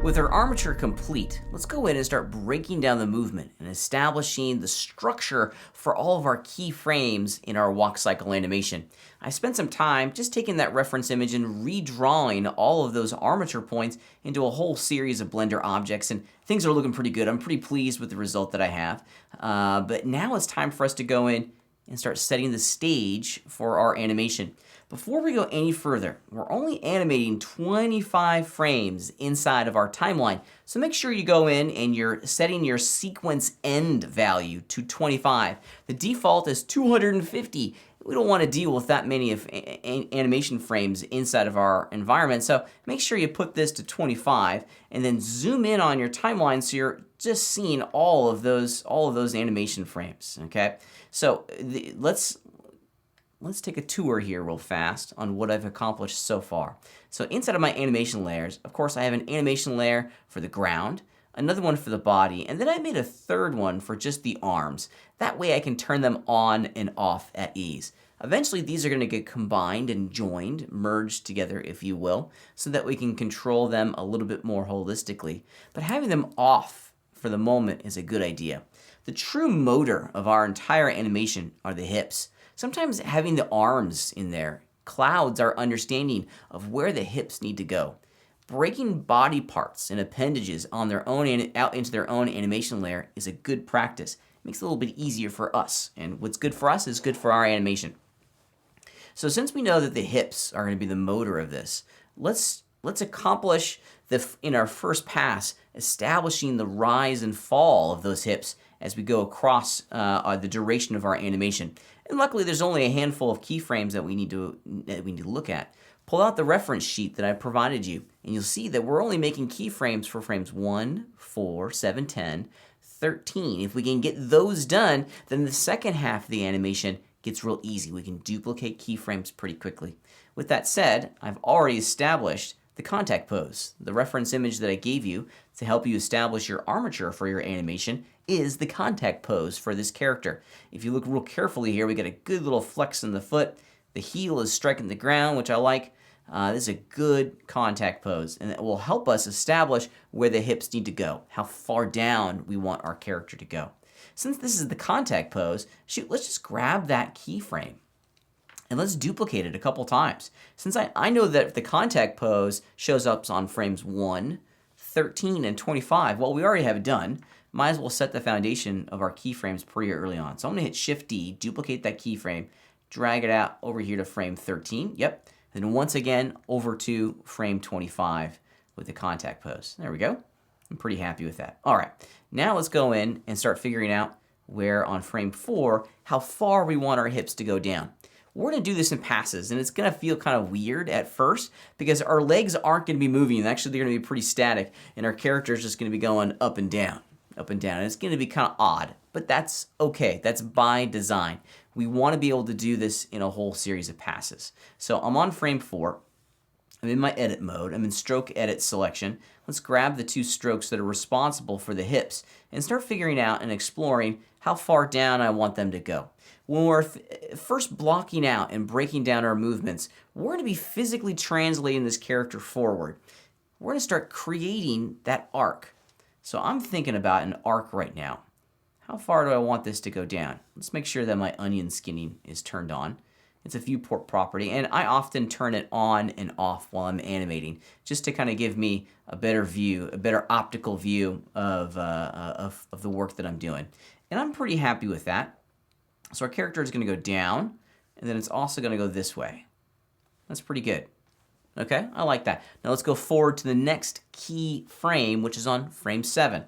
With our armature complete, let's go in and start breaking down the movement and establishing the structure for all of our keyframes in our walk cycle animation. I spent some time just taking that reference image and redrawing all of those armature points into a whole series of Blender objects, and things are looking pretty good. I'm pretty pleased with the result that I have. But now it's time for us to go in and start setting the stage for our animation. Before we go any further, we're only animating 25 frames inside of our timeline. So make sure you go in and you're setting your sequence end value to 25. The default is 250. We don't want to deal with that many of animation frames inside of our environment. So make sure you put this to 25 and then zoom in on your timeline so you're just seeing all of those animation frames, okay? So let's take a tour here real fast on what I've accomplished so far. So inside of my animation layers, of course, I have an animation layer for the ground, another one for the body, and then I made a third one for just the arms. That way I can turn them on and off at ease. Eventually, these are going to get combined and joined, merged together, if you will, so that we can control them a little bit more holistically. But having them off for the moment is a good idea. The true motor of our entire animation are the hips. Sometimes having the arms in there clouds our understanding of where the hips need to go. Breaking body parts and appendages on their own out into their own animation layer is a good practice. It makes it a little bit easier for us, and what's good for us is good for our animation. So since we know that the hips are going to be the motor of this, let's accomplish in our first pass establishing the rise and fall of those hips as we go across the duration of our animation. And luckily, there's only a handful of keyframes that we need to look at. Pull out the reference sheet that I provided you, and you'll see that we're only making keyframes for frames 1, 4, 7, 10, 13. If we can get those done, then the second half of the animation gets real easy. We can duplicate keyframes pretty quickly. With that said, I've already established the contact pose. The reference image that I gave you to help you establish your armature for your animation is the contact pose for this character. If you look real carefully here, we get a good little flex in the foot. The heel is striking the ground, which I like. This is a good contact pose, and it will help us establish where the hips need to go, how far down we want our character to go. Since this is the contact pose, let's just grab that keyframe and let's duplicate it a couple times. Since I know that the contact pose shows up on frames 1, 13, and 25, well, we already have it done. Might as well set the foundation of our keyframes pretty early on. So I'm going to hit Shift-D, duplicate that keyframe, drag it out over here to frame 13. Yep. And then once again, over to frame 25 with the contact pose. There we go. I'm pretty happy with that. All right. Now let's go in and start figuring out where on frame 4, how far we want our hips to go down. We're going to do this in passes, and it's going to feel kind of weird at first because our legs aren't going to be moving. Actually, they're going to be pretty static, and our character is just going to be going up and down, up and down. And it's going to be kind of odd, but that's okay. That's by design. We want to be able to do this in a whole series of passes. So I'm on frame 4. I'm in my edit mode. I'm in stroke edit selection. Let's grab the two strokes that are responsible for the hips and start figuring out and exploring how far down I want them to go. When we're first blocking out and breaking down our movements, we're going to be physically translating this character forward. We're going to start creating that arc. So I'm thinking about an arc right now. How far do I want this to go down? Let's make sure that my onion skinning is turned on. It's a viewport property, and I often turn it on and off while I'm animating, just to kind of give me a better view, a better optical view of the work that I'm doing. And I'm pretty happy with that. So our character is going to go down, and then it's also going to go this way. That's pretty good. Okay, I like that. Now let's go forward to the next key frame, which is on frame 7.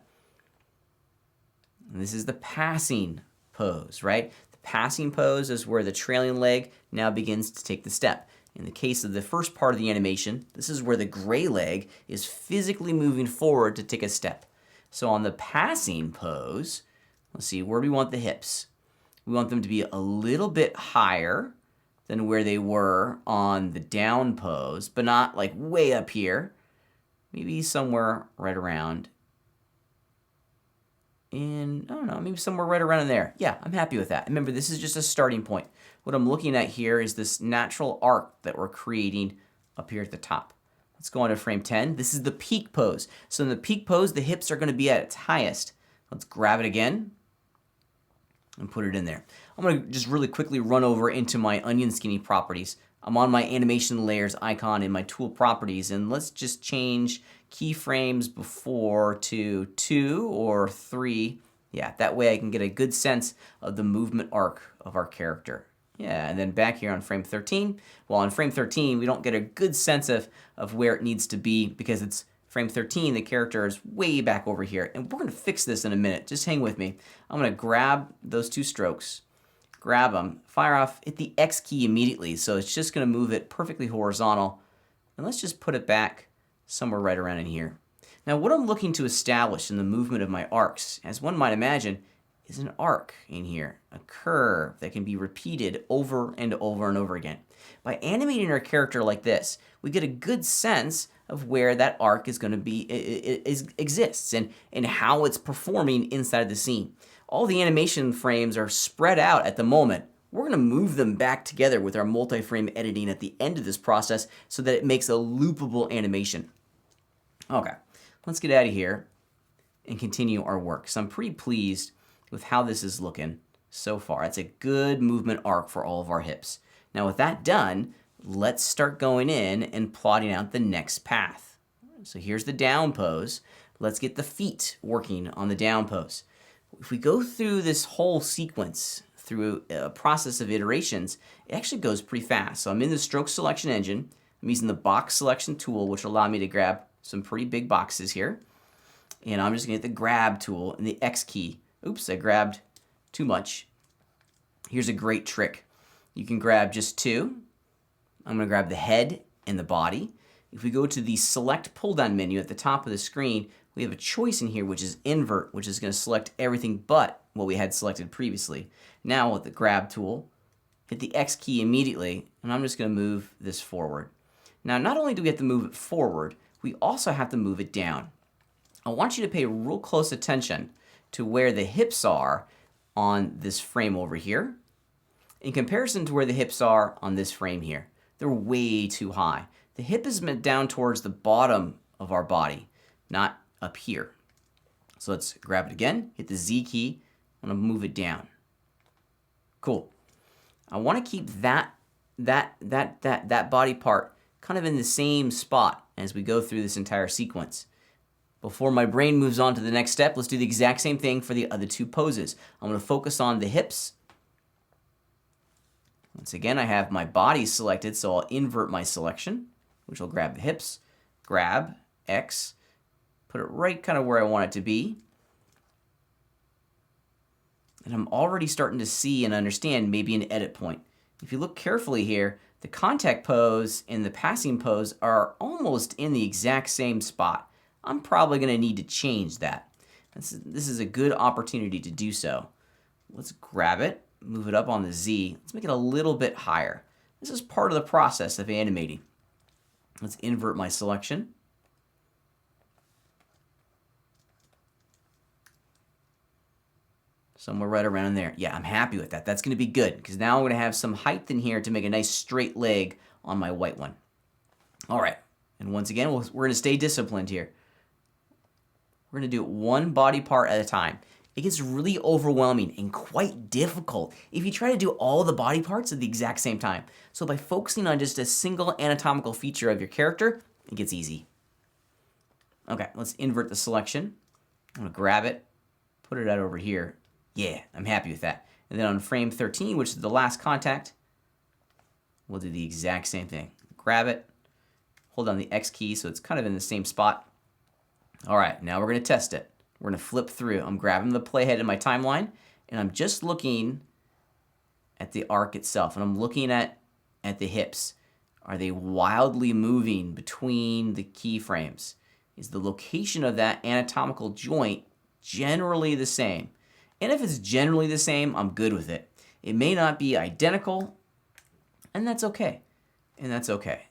And this is the passing pose, right? The passing pose is where the trailing leg now begins to take the step. In the case of the first part of the animation, this is where the gray leg is physically moving forward to take a step. So on the passing pose, let's see, where do we want the hips? We want them to be a little bit higher than where they were on the down pose, but not like way up here. Maybe somewhere right around in, I don't know, maybe somewhere right around in there. Yeah, I'm happy with that. Remember, this is just a starting point. What I'm looking at here is this natural arc that we're creating up here at the top. Let's go on to frame 10. This is the peak pose. So in the peak pose, the hips are going to be at its highest. Let's grab it again and put it in there. I'm going to just really quickly run over into my onion skinny properties. I'm on my animation layers icon in my tool properties, and let's just change keyframes before to 2 or 3. Yeah, that way I can get a good sense of the movement arc of our character. Yeah, and then back here on frame 13. Well, on frame 13, we don't get a good sense of where it needs to be because it's frame 13, the character is way back over here. And we're going to fix this in a minute. Just hang with me. I'm going to grab those 2 strokes, grab them, fire off, hit the X key immediately. So it's just going to move it perfectly horizontal. And let's just put it back somewhere right around in here. Now, what I'm looking to establish in the movement of my arcs, as one might imagine, is an arc in here, a curve that can be repeated over and over and over again. By animating our character like this, we get a good sense of where that arc is going to be exists and how it's performing inside the scene. All the animation frames are spread out at the moment. We're going to move them back together with our multi-frame editing at the end of this process so that it makes a loopable animation. Okay, let's get out of here and continue our work. So I'm pretty pleased with how this is looking so far. It's a good movement arc for all of our hips. Now with that done, let's start going in and plotting out the next path. So here's the down pose. Let's get the feet working on the down pose. If we go through this whole sequence through a process of iterations, it actually goes pretty fast. So I'm in the stroke selection engine. I'm using the box selection tool, which will allow me to grab some pretty big boxes here. And I'm just gonna hit the grab tool and the X key. Oops, I grabbed too much. Here's a great trick. You can grab just 2. I'm going to grab the head and the body. If we go to the select pull down menu at the top of the screen, we have a choice in here which is invert, which is going to select everything but what we had selected previously. Now with the grab tool, hit the X key immediately, and I'm just going to move this forward. Now not only do we have to move it forward, we also have to move it down. I want you to pay real close attention to where the hips are on this frame over here in comparison to where the hips are on this frame here. They're way too high. The hip is meant down towards the bottom of our body, not up here. So let's grab it again, hit the Z key, I'm gonna move it down. Cool. I wanna keep that body part kind of in the same spot as we go through this entire sequence. Before my brain moves on to the next step, let's do the exact same thing for the other 2 poses. I'm going to focus on the hips. Once again, I have my body selected, so I'll invert my selection, which will grab the hips, grab, X, put it right kind of where I want it to be. And I'm already starting to see and understand maybe an edit point. If you look carefully here, the contact pose and the passing pose are almost in the exact same spot. I'm probably going to need to change that. This is a good opportunity to do so. Let's grab it, move it up on the Z. Let's make it a little bit higher. This is part of the process of animating. Let's invert my selection. Somewhere right around there. Yeah, I'm happy with that. That's going to be good because now I'm going to have some height in here to make a nice straight leg on my white one. All right. And once again, we're going to stay disciplined here. We're going to do it one body part at a time. It gets really overwhelming and quite difficult if you try to do all the body parts at the exact same time. So by focusing on just a single anatomical feature of your character, it gets easy. Okay, let's invert the selection. I'm going to grab it, put it out over here. Yeah, I'm happy with that. And then on frame 13, which is the last contact, we'll do the exact same thing. Grab it, hold down the X key so it's kind of in the same spot. All right, now we're going to test it. We're going to flip through. I'm grabbing the playhead in my timeline, and I'm just looking at the arc itself, and I'm looking at the hips. Are they wildly moving between the keyframes? Is the location of that anatomical joint generally the same? And if it's generally the same, I'm good with it. It may not be identical, and that's okay. And that's okay.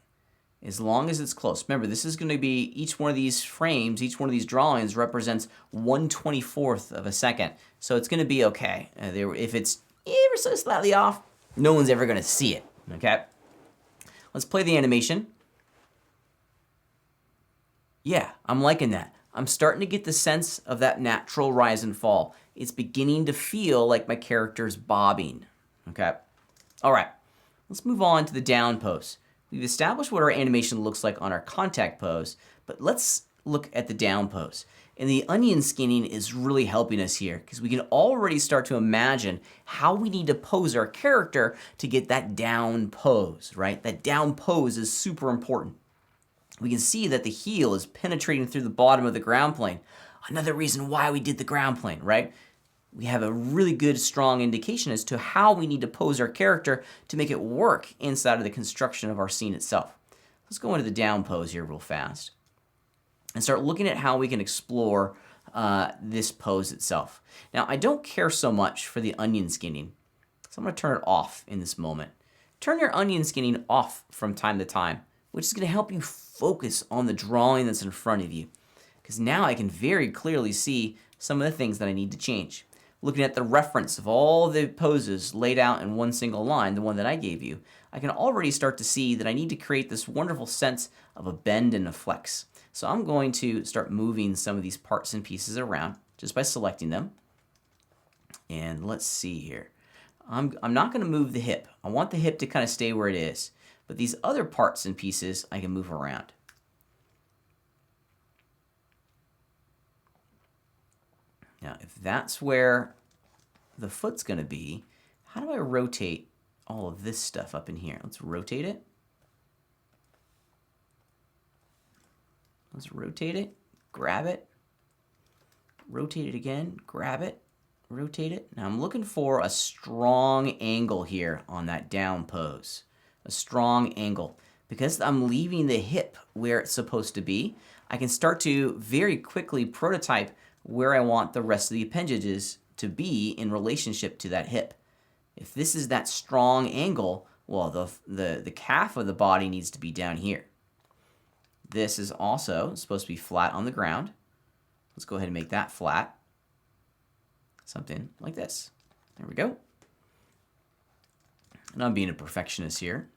As long as it's close. Remember, this is going to be each one of these frames, each one of these drawings represents 1/24th of a second. So it's going to be okay. If it's ever so slightly off, no one's ever going to see it. Okay? Let's play the animation. Yeah, I'm liking that. I'm starting to get the sense of that natural rise and fall. It's beginning to feel like my character's bobbing. Okay. All right. Let's move on to the down pose. We've established what our animation looks like on our contact pose, but let's look at the down pose. And the onion skinning is really helping us here because we can already start to imagine how we need to pose our character to get that down pose, right? That down pose is super important. We can see that the heel is penetrating through the bottom of the ground plane. Another reason why we did the ground plane, right? We have a really good, strong indication as to how we need to pose our character to make it work inside of the construction of our scene itself. Let's go into the down pose here real fast and start looking at how we can explore this pose itself. Now, I don't care so much for the onion skinning, so I'm going to turn it off in this moment. Turn your onion skinning off from time to time, which is going to help you focus on the drawing that's in front of you. Because now I can very clearly see some of the things that I need to change. Looking at the reference of all the poses laid out in one single line, the one that I gave you, I can already start to see that I need to create this wonderful sense of a bend and a flex. So I'm going to start moving some of these parts and pieces around just by selecting them. And let's see here. I'm not going to move the hip. I want the hip to kind of stay where it is. But these other parts and pieces I can move around. Now, if that's where the foot's going to be, how do I rotate all of this stuff up in here? Let's rotate it. Let's rotate it, grab it, rotate it again, grab it, rotate it. Now I'm looking for a strong angle here on that down pose. A strong angle. Because I'm leaving the hip where it's supposed to be, I can start to very quickly prototype where I want the rest of the appendages to be in relationship to that hip. If this is that strong angle, well, the calf of the body needs to be down here. This is also supposed to be flat on the ground. Let's go ahead and make that flat. Something like this. There we go. And I'm being a perfectionist here.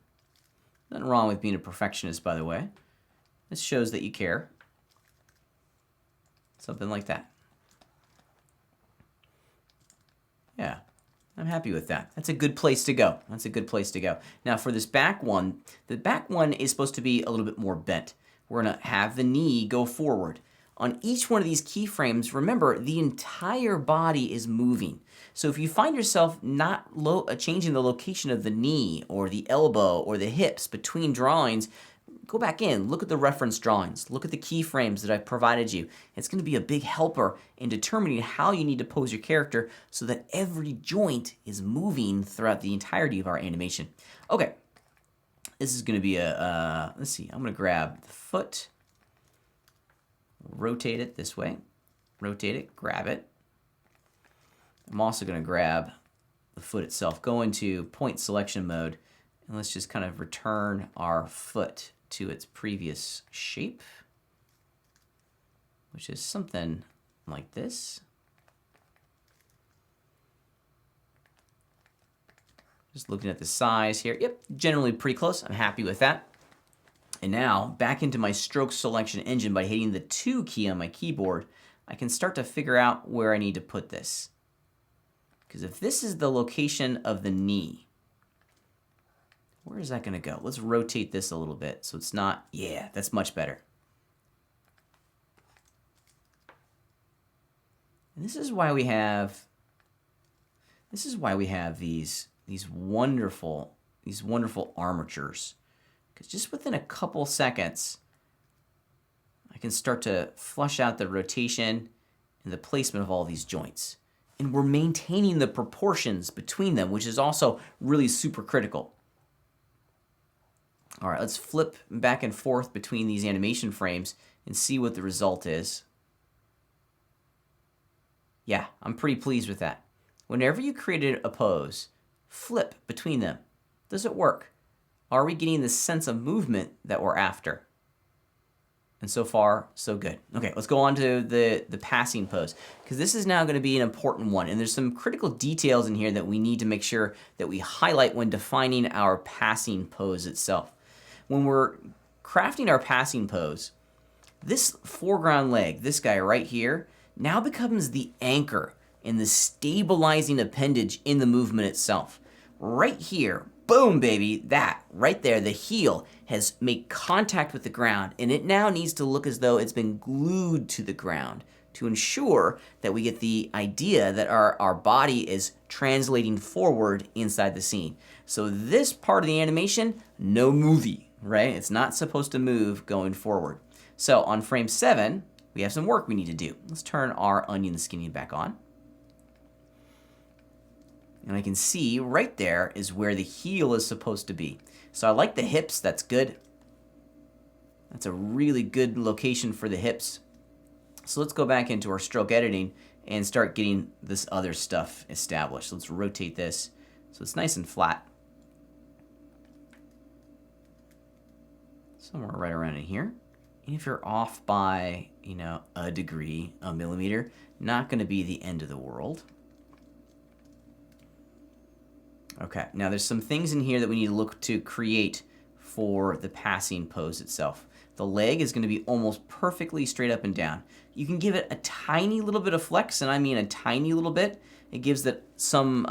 Nothing wrong with being a perfectionist, by the way. This shows that you care. Something like that. Yeah, I'm happy with that. That's a good place to go. That's a good place to go. Now for this back one, the back one is supposed to be a little bit more bent. We're going to have the knee go forward. On each one of these keyframes, remember, the entire body is moving. So if you find yourself not changing the location of the knee or the elbow or the hips between drawings, go back in, look at the reference drawings, look at the keyframes that I've provided you. It's going to be a big helper in determining how you need to pose your character so that every joint is moving throughout the entirety of our animation. Okay, this is going to be let's see, I'm going to grab the foot, rotate it this way, rotate it, grab it. I'm also going to grab the foot itself, go into point selection mode, and let's just kind of return our foot to its previous shape, which is something like this. Just looking at the size here. Yep, generally pretty close. I'm happy with that. And now, back into my stroke selection engine by hitting the 2 key on my keyboard, I can start to figure out where I need to put this. Because if this is the location of the knee, where is that going to go? Let's rotate this a little bit so it's not, yeah, that's much better. And this is why we have these wonderful armatures. Because just within a couple seconds, I can start to flush out the rotation and the placement of all these joints. And we're maintaining the proportions between them, which is also really super critical. All right, let's flip back and forth between these animation frames and see what the result is. Yeah, I'm pretty pleased with that. Whenever you created a pose, flip between them. Does it work? Are we getting the sense of movement that we're after? And so far, so good. Okay, let's go on to the passing pose, because this is now going to be an important one. And there's some critical details in here that we need to make sure that we highlight when defining our passing pose itself. When we're crafting our passing pose, this foreground leg, this guy right here, now becomes the anchor and the stabilizing appendage in the movement itself. Right here, boom, baby, that right there, the heel has made contact with the ground, and it now needs to look as though it's been glued to the ground to ensure that we get the idea that our body is translating forward inside the scene. So this part of the animation, no movie, right? It's not supposed to move going forward. So on frame 7, we have some work we need to do. Let's turn our onion skinning back on. And I can see right there is where the heel is supposed to be. So I like the hips, that's good. That's a really good location for the hips. So let's go back into our stroke editing and start getting this other stuff established. Let's rotate this so it's nice and flat. Somewhere right around in here. And if you're off by, a degree, a millimeter, not going to be the end of the world. Okay, now there's some things in here that we need to look to create for the passing pose itself. The leg is going to be almost perfectly straight up and down. You can give it a tiny little bit of flex, and I mean a tiny little bit. It gives it some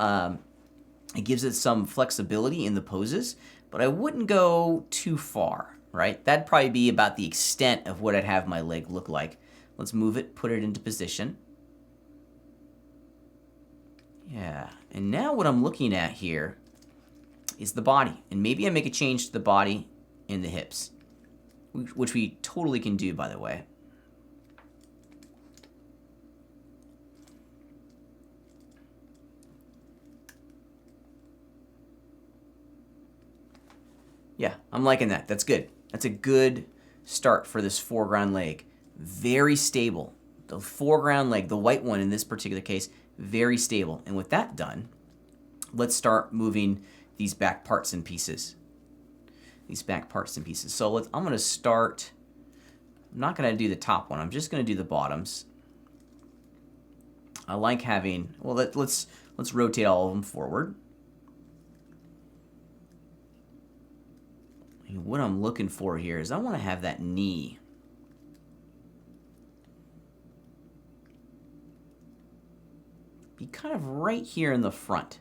flexibility in the poses, but I wouldn't go too far, right? That'd probably be about the extent of what I'd have my leg look like. Let's move it, put it into position. Yeah, and now what I'm looking at here is the body, and maybe I make a change to the body and the hips, which we totally can do, by the way. Yeah, I'm liking that. That's good. That's a good start for this foreground leg. Very stable. The foreground leg, the white one in this particular case, very stable. And with that done, let's start moving these back parts and pieces. So I'm going to start, I'm not going to do the top one. I'm just going to do the bottoms. I like having, well, let's rotate all of them forward. And what I'm looking for here is I want to have that knee be kind of right here in the front.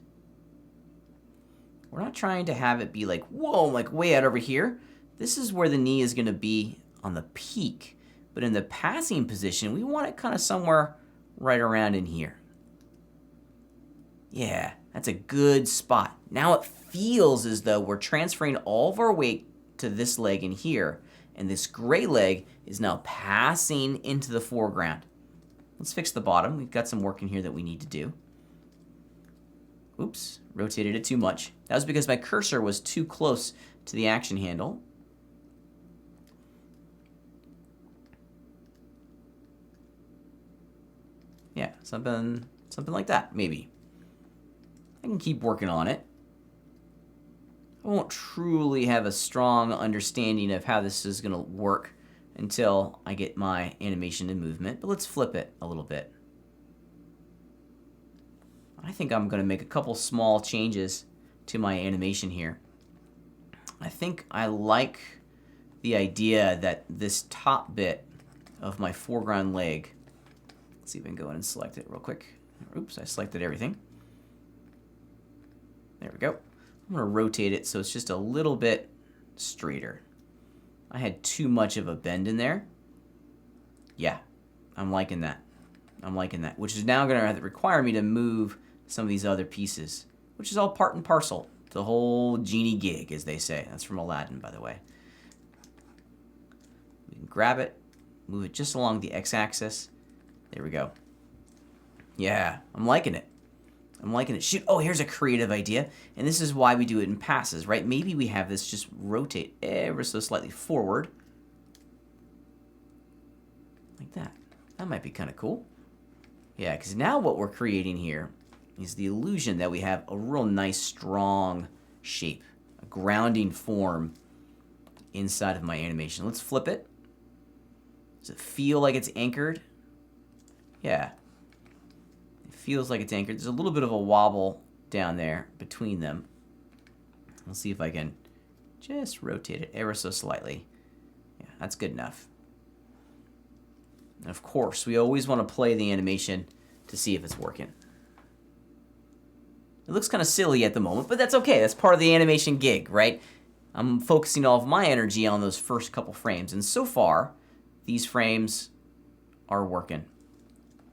We're not trying to have it be like, whoa, like way out over here. This is where the knee is going to be on the peak. But in the passing position, we want it kind of somewhere right around in here. Yeah, that's a good spot. Now it feels as though we're transferring all of our weight to this leg in here, and this gray leg is now passing into the foreground. Let's fix the bottom. We've got some work in here that we need to do. Oops, rotated it too much. That was because my cursor was too close to the action handle. Yeah, something like that, maybe. I can keep working on it. I won't truly have a strong understanding of how this is going to work until I get my animation and movement, but let's flip it a little bit. I think I'm going to make a couple small changes to my animation here. I think I like the idea that this top bit of my foreground leg, let's see if I can go in and select it real quick. Oops, I selected everything. There we go. I'm going to rotate it so it's just a little bit straighter. I had too much of a bend in there. Yeah, I'm liking that. Which is now going to require me to move some of these other pieces, which is all part and parcel. The whole genie gig, as they say. That's from Aladdin, by the way. We can grab it, move it just along the x-axis. There we go. Yeah, I'm liking it. Shoot, oh, here's a creative idea. And this is why we do it in passes, right? Maybe we have this just rotate ever so slightly forward. Like that. That might be kind of cool. Yeah, because now what we're creating here is the illusion that we have a real nice, strong shape, a grounding form inside of my animation. Let's flip it. Does it feel like it's anchored? Yeah. Feels like it's anchored. There's a little bit of a wobble down there between them. We'll see if I can just rotate it ever so slightly. Yeah, that's good enough. And of course, we always want to play the animation to see if it's working. It looks kind of silly at the moment, but that's okay. That's part of the animation gig, right? I'm focusing all of my energy on those first couple frames, and so far, these frames are working.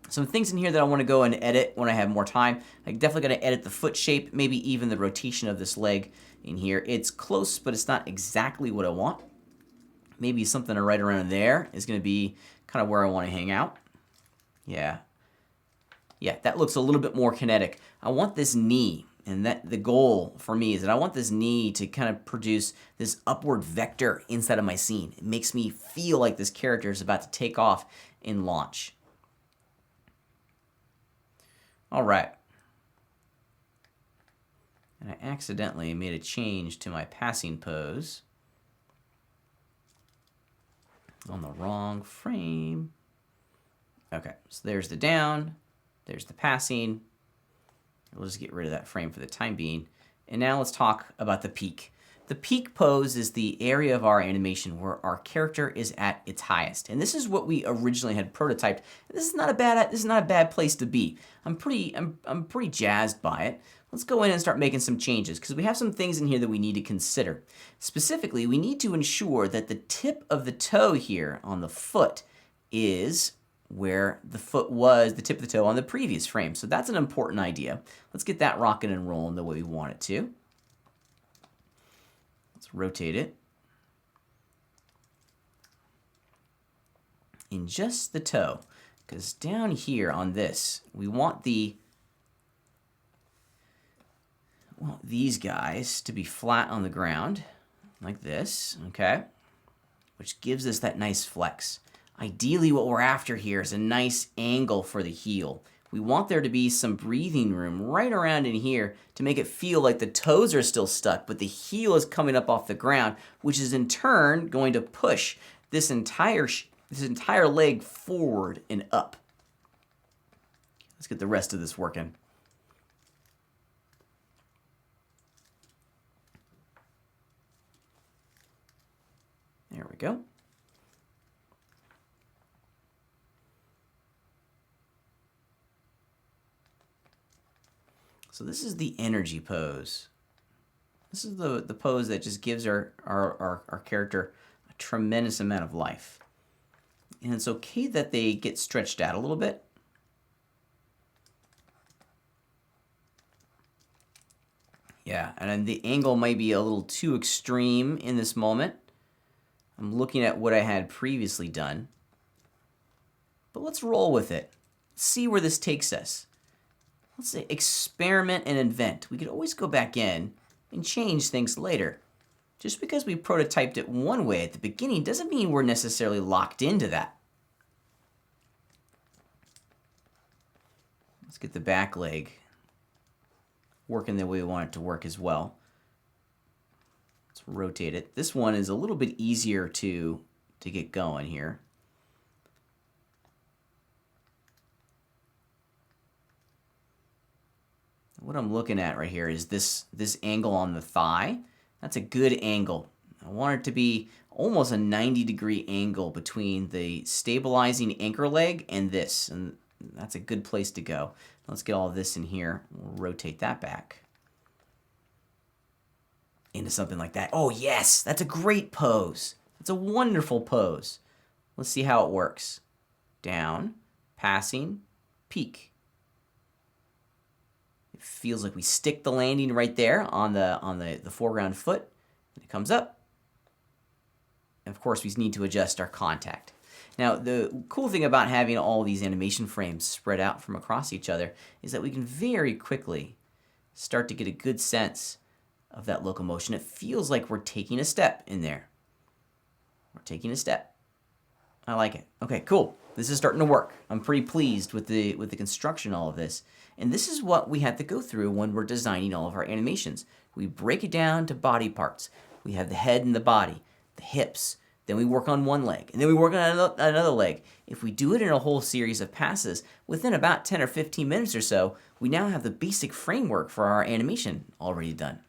Some things in here that I want to go and edit when I have more time. I'm definitely going to edit the foot shape, maybe even the rotation of this leg in here. It's close, but it's not exactly what I want. Maybe something right around there is going to be kind of where I want to hang out. Yeah, that looks a little bit more kinetic. I want this knee, and that the goal for me is that I want this knee to kind of produce this upward vector inside of my scene. It makes me feel like this character is about to take off and launch. All right. And I accidentally made a change to my passing pose on the wrong frame. Okay, so there's the down, there's the passing. We'll just get rid of that frame for the time being. And now let's talk about the peak. The peak pose is the area of our animation where our character is at its highest. And this is what we originally had prototyped. This is not a bad place to be. I'm pretty jazzed by it. Let's go in and start making some changes because we have some things in here that we need to consider. Specifically, we need to ensure that the tip of the toe here on the foot is where the foot was, the tip of the toe on the previous frame. So that's an important idea. Let's get that rocking and rolling the way we want it to. Let's rotate it. In just the toe, because down here on this, we want these guys to be flat on the ground, like this, okay? Which gives us that nice flex. Ideally, what we're after here is a nice angle for the heel. We want there to be some breathing room right around in here to make it feel like the toes are still stuck, but the heel is coming up off the ground, which is in turn going to push this entire leg forward and up. Let's get the rest of this working. There we go. So this is the energy pose. This is the pose that just gives our character a tremendous amount of life. And it's okay that they get stretched out a little bit. Yeah, and then the angle might be a little too extreme in this moment. I'm looking at what I had previously done. But let's roll with it. See where this takes us. Let's say experiment and invent. We could always go back in and change things later. Just because we prototyped it one way at the beginning doesn't mean we're necessarily locked into that. Let's get the back leg working the way we want it to work as well. Let's rotate it. This one is a little bit easier to get going here. What I'm looking at right here is this angle on the thigh. That's a good angle. I want it to be almost a 90-degree angle between the stabilizing anchor leg and this, and that's a good place to go. Let's get all of this in here. We'll rotate that back into something like that. Oh yes, that's a great pose. That's a wonderful pose. Let's see how it works. Down, passing, peak. Feels like we stick the landing right there on the foreground foot. It comes up. And of course, we need to adjust our contact. Now, the cool thing about having all these animation frames spread out from across each other is that we can very quickly start to get a good sense of that locomotion. It feels like we're taking a step in there. We're taking a step. I like it. Okay, cool. This is starting to work. I'm pretty pleased with the construction of all of this. And this is what we have to go through when we're designing all of our animations. We break it down to body parts. We have the head and the body, the hips. Then we work on one leg, and then we work on another leg. If we do it in a whole series of passes, within about 10 or 15 minutes or so, we now have the basic framework for our animation already done.